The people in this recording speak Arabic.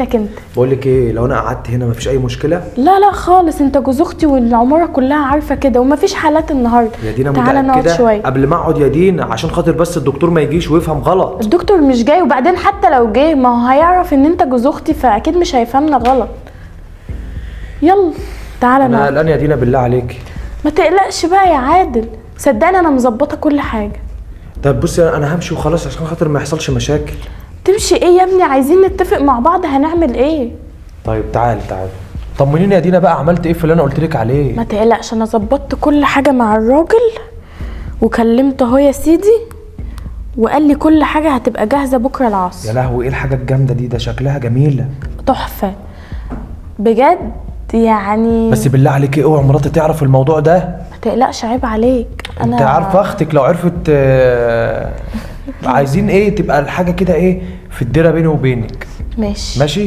انت بقول لك ايه، لو انا قعدت هنا مفيش اي مشكله؟ لا لا خالص، انت جوز اختي والعماره كلها عارفه كده، ومفيش حالات النهارده. يا دينا تعالى نقعد متأكدة شويه قبل ما اقعد يا دينا، عشان خاطر بس الدكتور ما يجيش ويفهم غلط. الدكتور مش جاي، وبعدين حتى لو جه ما هو هيعرف ان انت جوز اختي، فاكيد مش هيفهمنا غلط. يلا تعالى انا نقعد. قلقان يا دينا بالله عليك. ما تقلقش بقى يا عادل، صدقني انا مظبطه كل حاجه. طب بصي انا همشي وخلاص عشان خاطر ما يحصلش مشاكل. تمشي ايه يا ابني؟ عايزين نتفق مع بعض هنعمل ايه. طيب تعالي طمنيني يا دينا بقى، عملت ايه في اللي انا قلت لك عليه؟ ما تقلقش، انا ظبطت كل حاجه مع الراجل وكلمته اهو يا سيدي، وقال لي كل حاجه هتبقى جاهزه بكره العصر. يا لهوي ايه الحاجه الجامده دي، ده شكلها جميله تحفه بجد يعني. بس بالله عليك اوعي مراتي تعرف الموضوع ده. ما تقلقش عيب عليك. انت عارفه اختك لو عرفت عايزين ايه تبقى الحاجه كده ايه في الديره بيني وبينك. ماشي ماشي.